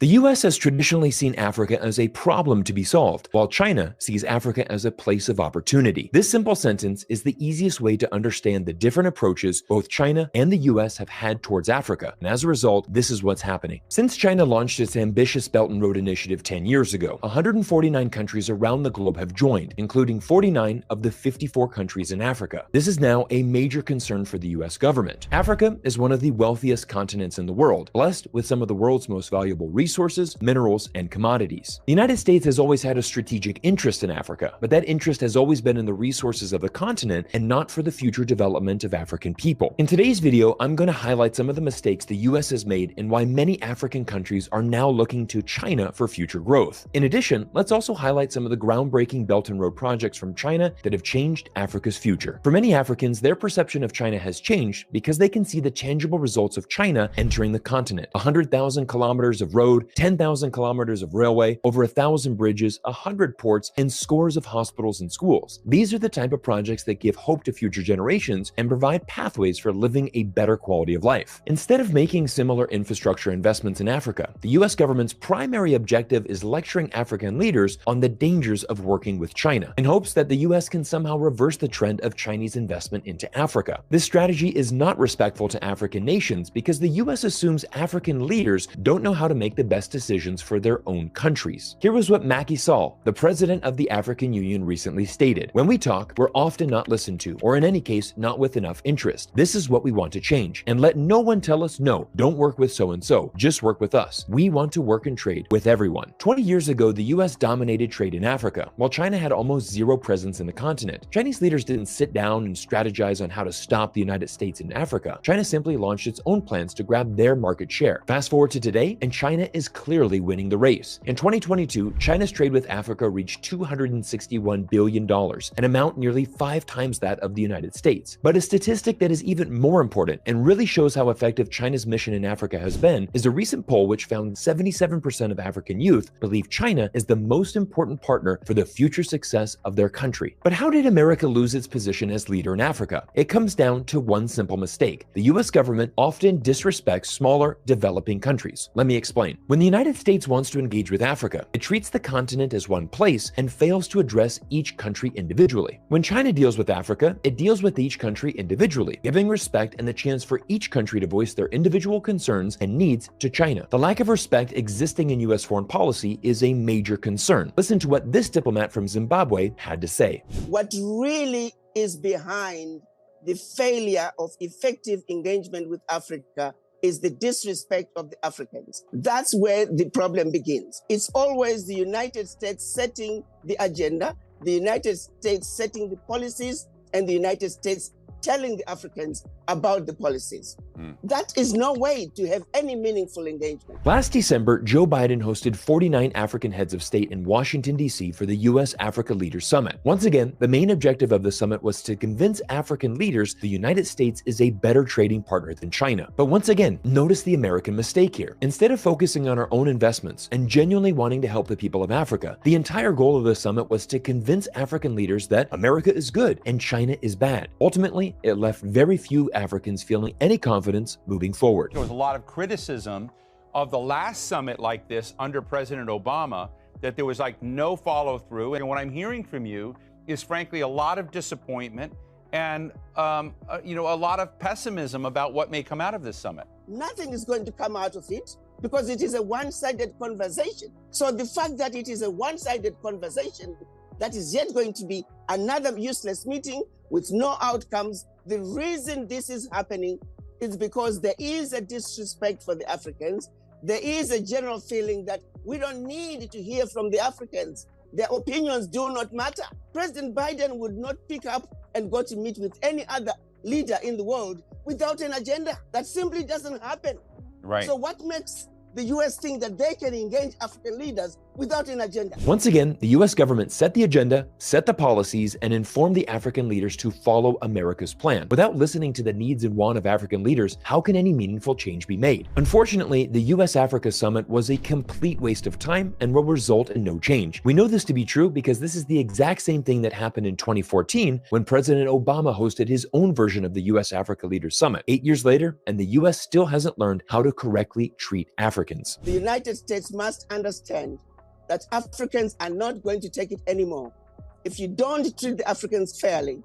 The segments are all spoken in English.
The US has traditionally seen Africa as a problem to be solved, while China sees Africa as a place of opportunity. This simple sentence is the easiest way to understand the different approaches both China and the US have had towards Africa, and as a result, this is what's happening. Since China launched its ambitious Belt and Road Initiative 10 years ago, 149 countries around the globe have joined, including 49 of the 54 countries in Africa. This is now a major concern for the US government. Africa is one of the wealthiest continents in the world, blessed with some of the world's most valuable resources, minerals, and commodities. The United States has always had a strategic interest in Africa, but that interest has always been in the resources of the continent and not for the future development of African people. In today's video, I'm going to highlight some of the mistakes the US has made and why many African countries are now looking to China for future growth. In addition, let's also highlight some of the groundbreaking Belt and Road projects from China that have changed Africa's future. For many Africans, their perception of China has changed because they can see the tangible results of China entering the continent. 100,000 kilometers of road, 10,000 kilometers of railway, over 1,000 bridges, 100 ports, and scores of hospitals and schools. These are the type of projects that give hope to future generations and provide pathways for living a better quality of life. Instead of making similar infrastructure investments in Africa, the US government's primary objective is lecturing African leaders on the dangers of working with China, in hopes that the US can somehow reverse the trend of Chinese investment into Africa. This strategy is not respectful to African nations because the US assumes African leaders don't know how to make the best decisions for their own countries. Here was what Macky Sall, the president of the African Union, recently stated: "When we talk, we're often not listened to, or in any case, not with enough interest. This is what we want to change, and let no one tell us, no, don't work with so-and-so, just work with us. We want to work and trade with everyone." 20 years ago, the US dominated trade in Africa, while China had almost zero presence in the continent. Chinese leaders didn't sit down and strategize on how to stop the United States in Africa. China simply launched its own plans to grab their market share. Fast forward to today, and China is clearly winning the race. In 2022, China's trade with Africa reached $261 billion, an amount nearly 5 times that of the United States. But a statistic that is even more important and really shows how effective China's mission in Africa has been is a recent poll which found 77% of African youth believe China is the most important partner for the future success of their country. But how did America lose its position as leader in Africa? It comes down to one simple mistake. The US government often disrespects smaller, developing countries. Let me explain. When the United States wants to engage with Africa, it treats the continent as one place and fails to address each country individually. When China deals with Africa, it deals with each country individually, giving respect and the chance for each country to voice their individual concerns and needs to China. The lack of respect existing in US foreign policy is a major concern. Listen to what this diplomat from Zimbabwe had to say. What really is behind the failure of effective engagement with Africa is the disrespect of the Africans. That's where the problem begins. It's always the United States setting the agenda, the United States setting the policies, and the United States telling the Africans about the policies. That is no way to have any meaningful engagement. Last December, Joe Biden hosted 49 African heads of state in Washington, D.C. for the US-Africa Leaders Summit. Once again, the main objective of the summit was to convince African leaders the United States is a better trading partner than China. But once again, notice the American mistake here. Instead of focusing on our own investments and genuinely wanting to help the people of Africa, the entire goal of the summit was to convince African leaders that America is good and China is bad. Ultimately, it left very few Africans feeling any confidence moving forward. There was a lot of criticism of the last summit like this under President Obama, that there was like no follow through. And what I'm hearing from you is frankly a lot of disappointment and a lot of pessimism about what may come out of this summit. Nothing is going to come out of it because it is a one-sided conversation. So the fact that it is a one-sided conversation, that is yet going to be another useless meeting with no outcomes. The reason this is happening is because there is a disrespect for the Africans. There is a general feeling that we don't need to hear from the Africans. Their opinions do not matter. President Biden would not pick up and go to meet with any other leader in the world without an agenda. That simply doesn't happen. Right. So what makes the US think that they can engage African leaders without an agenda. Once again, the US government set the agenda, set the policies, and informed the African leaders to follow America's plan. Without listening to the needs and want of African leaders, how can any meaningful change be made? Unfortunately, the US-Africa summit was a complete waste of time and will result in no change. We know this to be true because this is the exact same thing that happened in 2014 when President Obama hosted his own version of the US-Africa Leaders Summit. 8 years later, and the US still hasn't learned how to correctly treat Africans. The United States must understand that Africans are not going to take it anymore. If you don't treat the Africans fairly,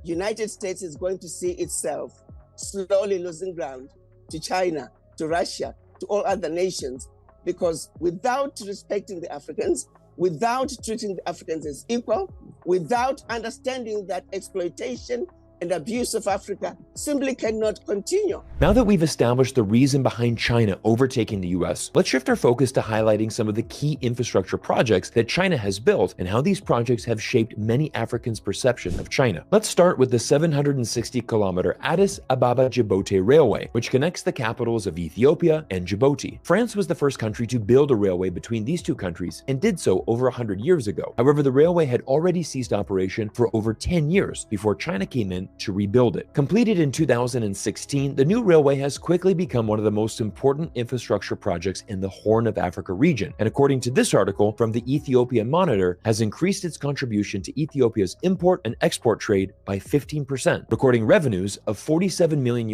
United States is going to see itself slowly losing ground to China, to Russia, to all other nations, because without respecting the Africans, without treating the Africans as equal, without understanding that exploitation and abuse of Africa simply cannot continue. Now that we've established the reason behind China overtaking the US, let's shift our focus to highlighting some of the key infrastructure projects that China has built and how these projects have shaped many Africans' perception of China. Let's start with the 760-kilometer Addis Ababa-Djibouti Railway, which connects the capitals of Ethiopia and Djibouti. France was the first country to build a railway between these two countries and did so over 100 years ago. However, the railway had already ceased operation for over 10 years before China came in to rebuild it. Completed in 2016, the new railway has quickly become one of the most important infrastructure projects in the Horn of Africa region, and according to this article from the Ethiopian Monitor, has increased its contribution to Ethiopia's import and export trade by 15%, recording revenues of $47 million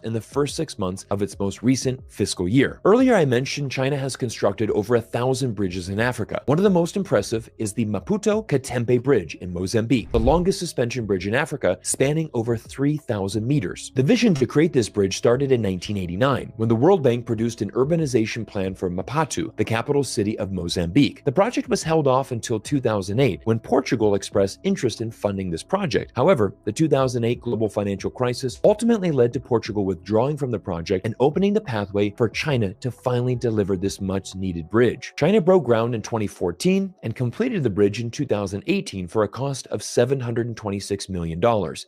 in the first 6 months of its most recent fiscal year. Earlier, I mentioned China has constructed over 1,000 bridges in Africa. One of the most impressive is the Maputo-Katempe Bridge in Mozambique, the longest suspension bridge in Africa, spanning over 3,000 meters. The vision to create this bridge started in 1989, when the World Bank produced an urbanization plan for Maputo, the capital city of Mozambique. The project was held off until 2008, when Portugal expressed interest in funding this project. However, the 2008 global financial crisis ultimately led to Portugal withdrawing from the project and opening the pathway for China to finally deliver this much-needed bridge. China broke ground in 2014 and completed the bridge in 2018 for a cost of $726 million.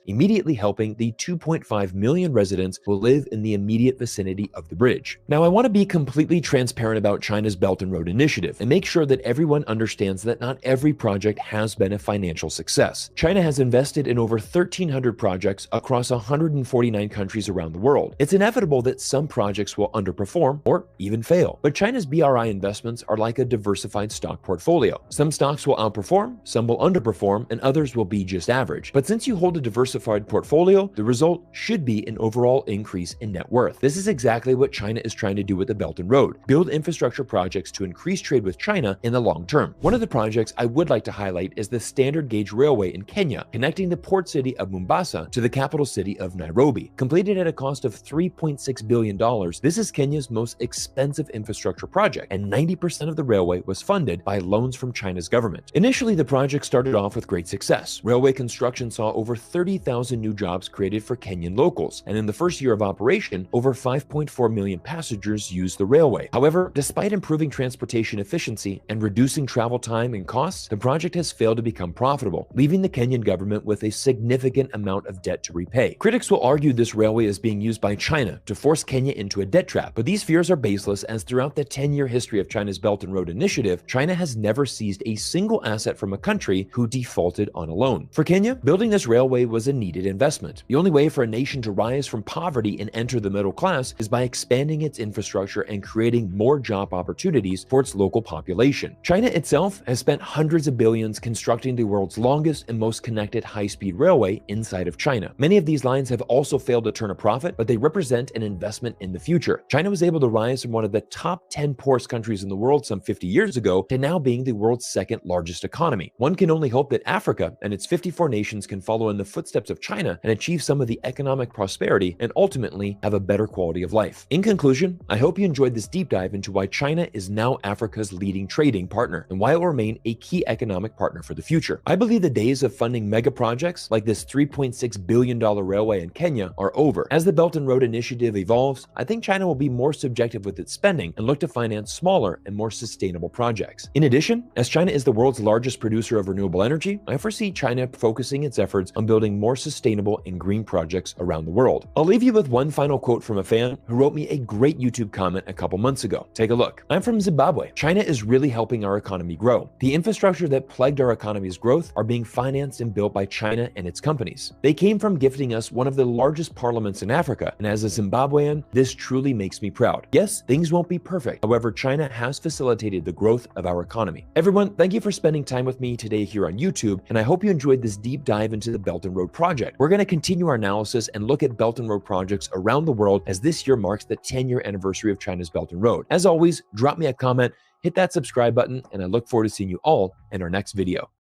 Immediately helping the 2.5 million residents who live in the immediate vicinity of the bridge. Now, I want to be completely transparent about China's Belt and Road Initiative and make sure that everyone understands that not every project has been a financial success. China has invested in over 1,300 projects across 149 countries around the world. It's inevitable that some projects will underperform or even fail, but China's BRI investments are like a diversified stock portfolio. Some stocks will outperform, some will underperform, and others will be just average. But since you hold a diversified portfolio, the result should be an overall increase in net worth. This is exactly what China is trying to do with the Belt and Road: build infrastructure projects to increase trade with China in the long term. One of the projects I would like to highlight is the Standard Gauge Railway in Kenya, connecting the port city of Mombasa to the capital city of Nairobi. Completed at a cost of $3.6 billion, this is Kenya's most expensive infrastructure project, and 90% of the railway was funded by loans from China's government. Initially, the project started off with great success. Railway construction saw over 30,000 new jobs created for Kenyan locals, and in the first year of operation, over 5.4 million passengers used the railway. However, despite improving transportation efficiency and reducing travel time and costs, the project has failed to become profitable, leaving the Kenyan government with a significant amount of debt to repay. Critics will argue this railway is being used by China to force Kenya into a debt trap, but these fears are baseless, as throughout the 10-year history of China's Belt and Road Initiative, China has never seized a single asset from a country who defaulted on a loan. For Kenya, building this railway was a needed investment. The only way for a nation to rise from poverty and enter the middle class is by expanding its infrastructure and creating more job opportunities for its local population. China itself has spent hundreds of billions constructing the world's longest and most connected high-speed railway inside of China. Many of these lines have also failed to turn a profit, but they represent an investment in the future. China was able to rise from one of the top 10 poorest countries in the world some 50 years ago to now being the world's second largest economy. One can only hope that Africa and its 54 nations can follow in the footsteps of China and achieve some of the economic prosperity and ultimately have a better quality of life. In conclusion, I hope you enjoyed this deep dive into why China is now Africa's leading trading partner and why it will remain a key economic partner for the future. I believe the days of funding mega projects like this $3.6 billion railway in Kenya are over. As the Belt and Road Initiative evolves, I think China will be more subjective with its spending and look to finance smaller and more sustainable projects. In addition, as China is the world's largest producer of renewable energy, I foresee China focusing its efforts on building more sustainable and green projects around the world. I'll leave you with one final quote from a fan who wrote me a great YouTube comment a couple months ago. Take a look. "I'm from Zimbabwe. China is really helping our economy grow. The infrastructure that plagued our economy's growth are being financed and built by China and its companies. They came from gifting us one of the largest parliaments in Africa, and as a Zimbabwean, this truly makes me proud. Yes, things won't be perfect. However, China has facilitated the growth of our economy." Everyone, thank you for spending time with me today here on YouTube, and I hope you enjoyed this deep dive into the Belt and Road Project. We're going to continue our analysis and look at Belt and Road projects around the world as this year marks the 10-year anniversary of China's Belt and Road. As always, drop me a comment, hit that subscribe button, and I look forward to seeing you all in our next video.